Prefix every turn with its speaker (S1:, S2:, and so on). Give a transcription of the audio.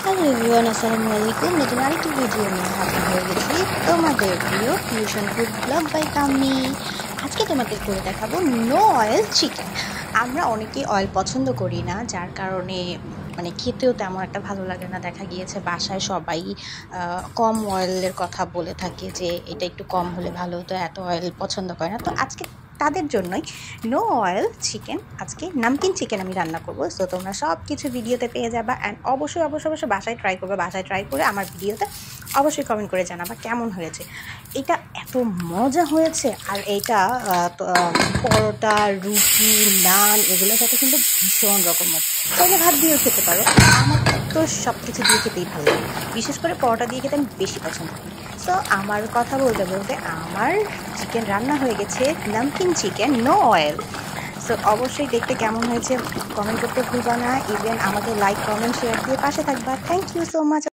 S1: Hello everyone, আসসালামু আলাইকুম। নতুন আরেকটি ভিডিও নিয়ে হাজির হয়ে গেছি তোমাদের প্রিয় ফিউশন ফুড ব্লগ বাই তাম্মি। আজকে তোমাদের করে দেখাবো নো অয়েল চিকেন। আমরা অনেকেই অয়েল পছন্দ করি না, যার কারণে মানে খেতেও তেমন একটা ভালো লাগে না। দেখা গিয়েছে বাসায় সবাই কম অয়েলের কথা বলে থাকে যে এটা একটু কম হলে ভালো হতো, এত অয়েল পছন্দ করে না। তো আজকে তাদের জন্যই নো অয়েল চিকেন, আজকে নামকিন চিকেন আমি রান্না করবো। সো তোমরা সব কিছু ভিডিওতে পেয়ে যাবা। অ্যান্ড অবশ্যই অবশ্যই অবশ্যই বাসায় ট্রাই করবে। বাসায় ট্রাই করে আমার ভিডিওতে অবশ্যই কমেন্ট করে জানাবা কেমন হয়েছে। এটা এত মজা হয়েছে। আর এইটা পরোটা, রুটি, নান এগুলোর সাথে কিন্তু ভীষণ রকমের, চাইলে ভাত দিয়েও খেতে পারো। আমার তো সব কিছু দিয়ে খেতেই ভালো লাগে, বিশেষ করে পরোটা দিয়ে খেতে আমি বেশি পছন্দ করি। সো আমার কথা বলতে বলতে আমার চিকেন রান্না হয়ে গেছে, নামকিন চিকেন নো অয়েল। সো অবশ্যই দেখতে কেমন হয়েছে কমেন্ট করতে ভুলবা না। ইভেন আমাকে লাইক, কমেন্ট, শেয়ার দিয়ে পাশে থাকবা। Thank you so much.